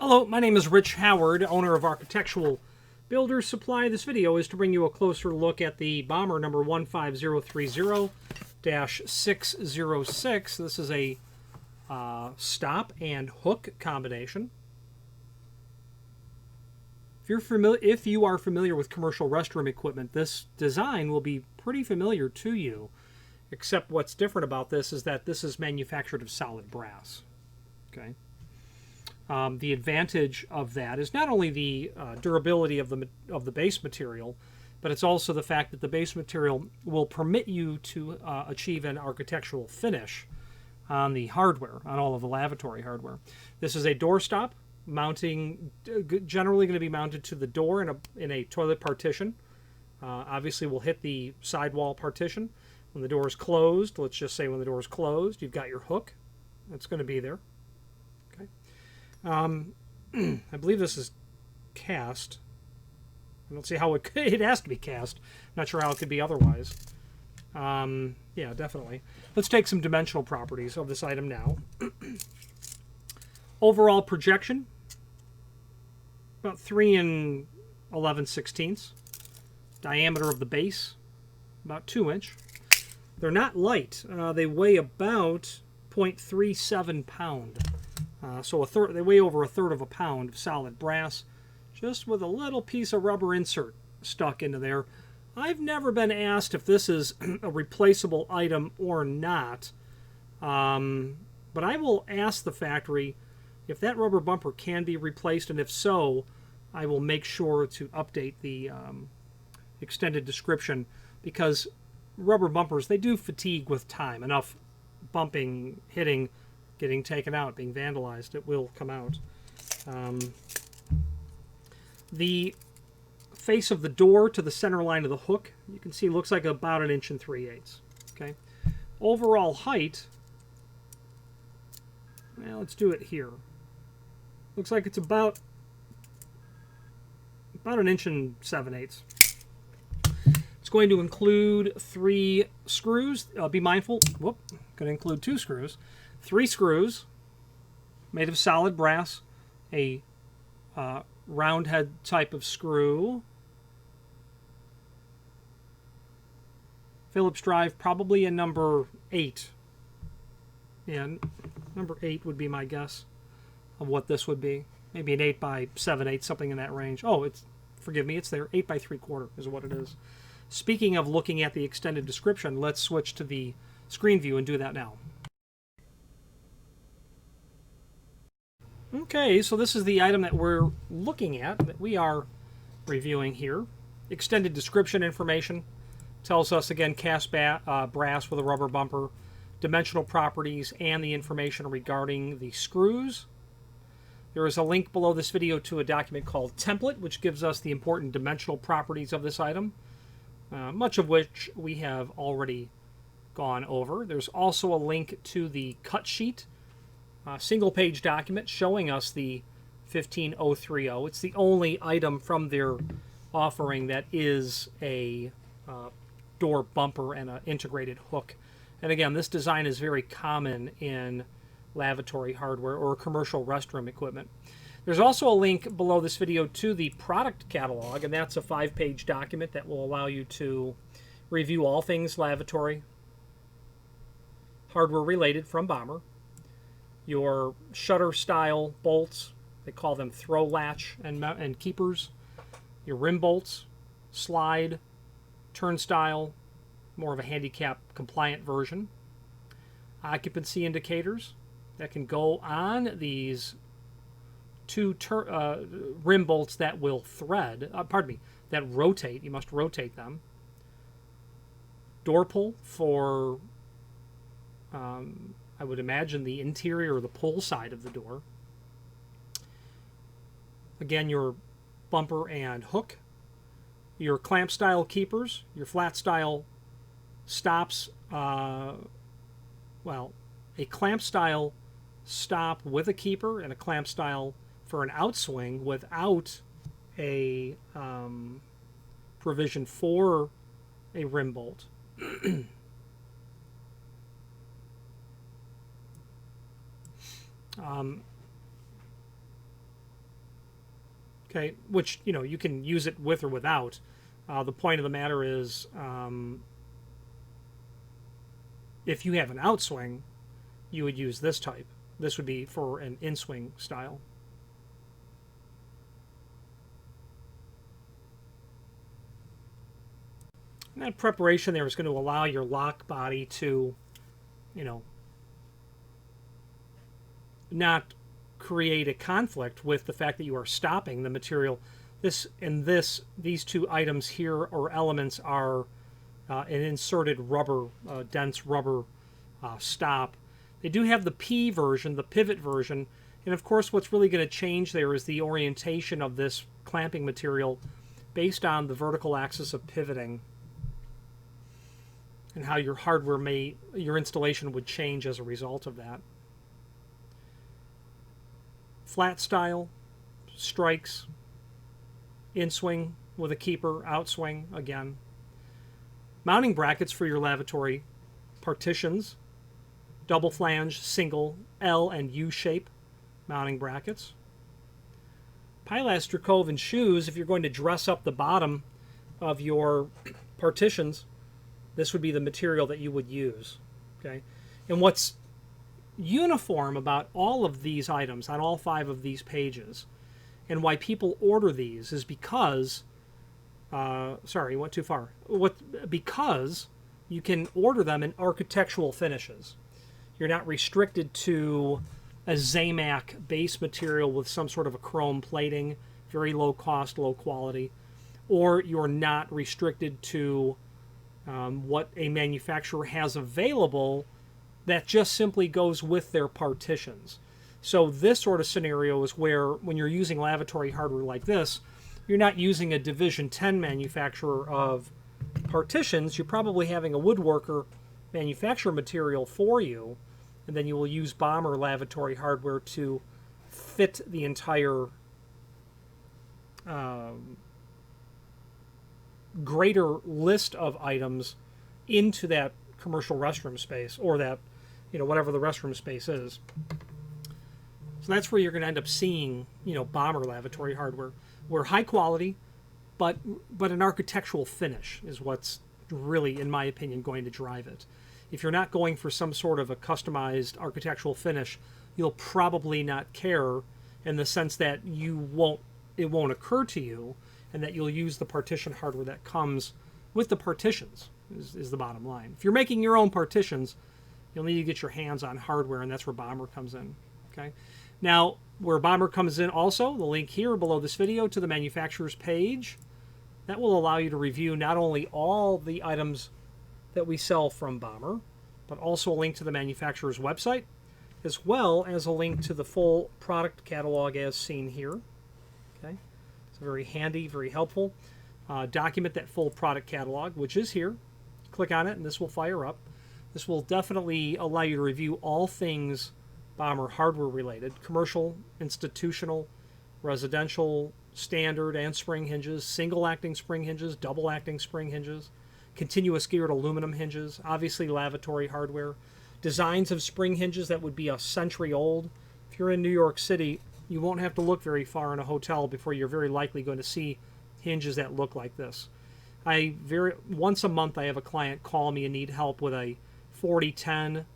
Hello, my name is Rich Howard, owner of Architectural Builders Supply. This video is to bring you a closer look at the Bommer number 15030-606. This is a stop and hook combination. If you are familiar with commercial restroom equipment, this design will be pretty familiar to you, except what's different about this is that this is manufactured of solid brass. Okay. The advantage of that is not only the durability of the base material, but it's also the fact that the base material will permit you to achieve an architectural finish on the hardware, on all of the lavatory hardware. This is a doorstop, generally going to be mounted to the door in a toilet partition. Obviously, we'll hit the sidewall partition. When the door is closed, let's just say when the door is closed, you've got your hook. That's going to be there. I believe this is cast. I don't see how it has to be cast. Not sure how it could be otherwise. Yeah, definitely. Let's take some dimensional properties of this item now. Overall projection, about 3 11/16. Diameter of the base, about 2 inch. They're not light. They weigh about 0.37 pound. So they weigh over 1/3 of a pound of solid brass, just with a little piece of rubber insert stuck into there. I've never been asked if this is a replaceable item or not, but I will ask the factory if that rubber bumper can be replaced, and if so, I will make sure to update the extended description, because rubber bumpers, they do fatigue with time. Enough bumping, hitting, getting taken out, being vandalized, it will come out. The face of the door to the center line of the hook, you can see, looks like about 1 3/8. Okay. Overall height, well, let's do it here. Looks like it's about 1 7/8. It's going to include 3 screws. Be mindful. Whoop. Going to include 2 screws. 3 screws made of solid brass, a round head type of screw, Phillips drive, probably a number 8. Yeah, number 8 would be my guess of what this would be. Maybe an 8 by 7/8, something in that range. Oh, forgive me, it's there. 8 by 3/4 is what it is. Speaking of looking at the extended description, let's switch to the screen view and do that now. Okay, so this is the item that we're looking at, that we are reviewing here. Extended description information tells us, again, cast brass with a rubber bumper, dimensional properties, and the information regarding the screws. There is a link below this video to a document called Template, which gives us the important dimensional properties of this item, much of which we have already gone over. There's also a link to the cut sheet, single-page document showing us the 15030. It's the only item from their offering that is a door bumper and an integrated hook. And again, this design is very common in lavatory hardware or commercial restroom equipment. There's also a link below this video to the product catalog, and that's a 5-page document that will allow you to review all things lavatory hardware related from Bommer. Your shutter style bolts, they call them throw latch and keepers. Your rim bolts, slide, turnstile, more of a handicap compliant version. Occupancy indicators that can go on these 2 rim bolts that will thread, that rotate. You must rotate them. Door pull for I would imagine the interior or the pull side of the door. Again, your bumper and hook. Your clamp style keepers, your flat style stops, a clamp style stop with a keeper and a clamp style for an outswing without a provision for a rim bolt. Okay, which, you know, you can use it with or without. The point of the matter is, if you have an outswing, you would use this type. This would be for an in-swing style. And that preparation there is going to allow your lock body to, you know, not create a conflict with the fact that you are stopping the material. These two items here or elements are an inserted rubber, dense rubber stop. They do have the P version, the pivot version, and of course what's really going to change there is the orientation of this clamping material based on the vertical axis of pivoting and how your hardware your installation would change as a result of that. Flat style, strikes, in-swing with a keeper, outswing again. Mounting brackets for your lavatory partitions, double flange, single, L and U shape mounting brackets. Pilaster cove and shoes, if you're going to dress up the bottom of your partitions, this would be the material that you would use. Okay, and what's uniform about all of these items on all 5 of these pages, and why people order these, is because sorry, went too far. Because you can order them in architectural finishes. You're not restricted to a Zamac base material with some sort of a chrome plating, very low cost, low quality, or you're not restricted to what a manufacturer has available that just simply goes with their partitions. So this sort of scenario is where, when you're using lavatory hardware like this, you're not using a Division 10 manufacturer of partitions. You're probably having a woodworker manufacture material for you, and then you will use Bommer lavatory hardware to fit the entire greater list of items into that commercial restroom space, or that, you know, whatever the restroom space is. So that's where you're going to end up seeing, you know, Bommer lavatory hardware, where high quality, but an architectural finish is what's really, in my opinion, going to drive it. If you're not going for some sort of a customized architectural finish, you'll probably not care, in the sense that it won't occur to you, and that you'll use the partition hardware that comes with the partitions, is the bottom line. If you're making your own partitions, you'll need to get your hands on hardware, and that's where Bommer comes in. Okay. Now, where Bommer comes in also, the link here below this video to the manufacturer's page, that will allow you to review not only all the items that we sell from Bommer, but also a link to the manufacturer's website, as well as a link to the full product catalog as seen here. Okay. It's very handy, very helpful. Document that full product catalog, which is here. Click on it and this will fire up. This will definitely allow you to review all things Bommer hardware related: commercial, institutional, residential, standard and spring hinges, single acting spring hinges, double acting spring hinges, continuous geared aluminum hinges, obviously lavatory hardware, designs of spring hinges that would be a century old. If you're in New York City, you won't have to look very far in a hotel before you're very likely going to see hinges that look like this. Once a month I have a client call me and need help with a 4010,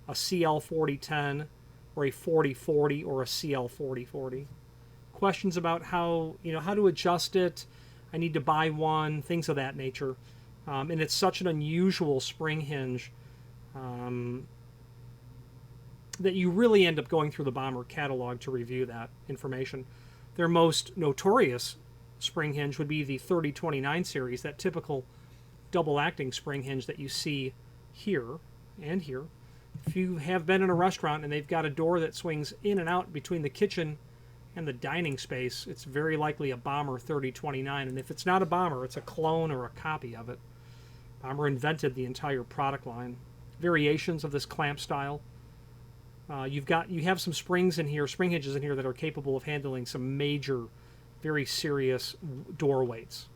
a CL 4010, or a 4040, or a CL 4040. Questions about how to adjust it, I need to buy one, things of that nature. And it's such an unusual spring hinge that you really end up going through the Bommer catalog to review that information. Their most notorious spring hinge would be the 3029 series, that typical double acting spring hinge that you see here and here. If you have been in a restaurant and they've got a door that swings in and out between the kitchen and the dining space, it's very likely a Bommer 3029. And if it's not a Bommer, it's a clone or a copy of it. Bommer invented the entire product line. Variations of this clamp style. You have some spring hinges in here that are capable of handling some major, very serious door weights.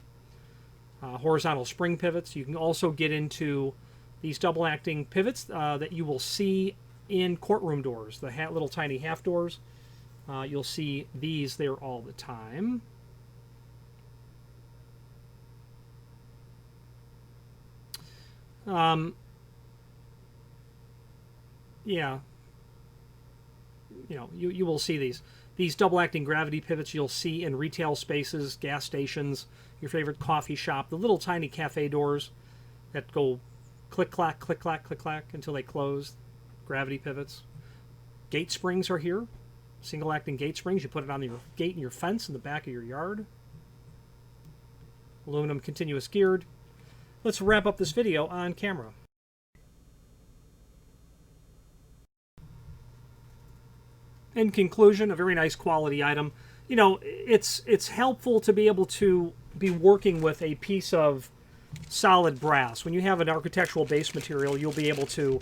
Horizontal spring pivots. You can also get into these double acting pivots that you will see in courtroom doors, the little tiny half doors. You'll see these there all the time. Yeah, you will see these double acting gravity pivots you'll see in retail spaces, gas stations, your favorite coffee shop, the little tiny cafe doors that go click clack, click clack, click clack until they close. Gravity pivots. Gate springs are here. Single acting gate springs. You put it on your gate in your fence in the back of your yard. Aluminum continuous geared. Let's wrap up this video on camera. In conclusion, a very nice quality item. It's helpful to be able to be working with a piece of solid brass. When you have an architectural base material, you'll be able to,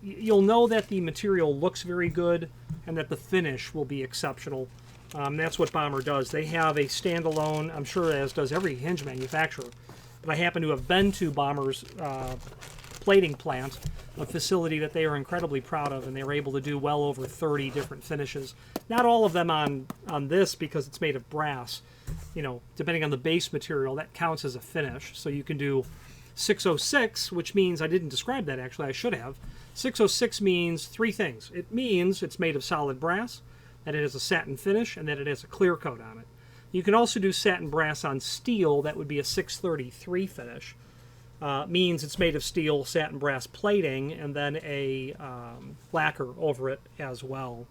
you'll know that the material looks very good and that the finish will be exceptional. That's what Bommer does. They have a standalone, I'm sure as does every hinge manufacturer, but I happen to have been to Bommer's plating plant, a facility that they are incredibly proud of, and they were able to do well over 30 different finishes. Not all of them on this because it's made of brass. Depending on the base material, that counts as a finish. So you can do 606, which means, I didn't describe that actually, I should have. 606 means three things. It means it's made of solid brass, that it has a satin finish, and that it has a clear coat on it. You can also do satin brass on steel, that would be a 633 finish. Means it's made of steel, satin brass plating, and then a lacquer over it as well.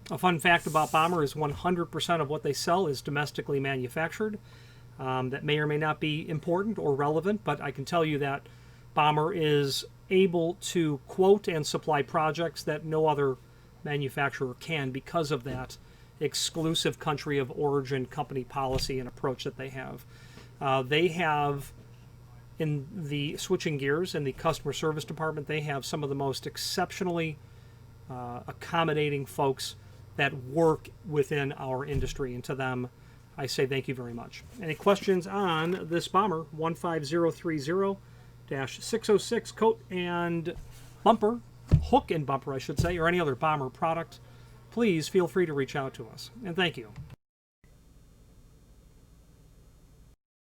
A fun fact about Bommer is 100% of what they sell is domestically manufactured. That may or may not be important or relevant, but I can tell you that Bommer is able to quote and supply projects that no other manufacturer can because of that exclusive country of origin company policy and approach that they have. They have, in the switching gears and the customer service department, they have some of the most exceptionally accommodating folks that work within our industry, and to them I say thank you very much. Any questions on this Bommer 15030-606 coat and bumper, hook and bumper I should say, or any other Bommer product, please feel free to reach out to us, and thank you.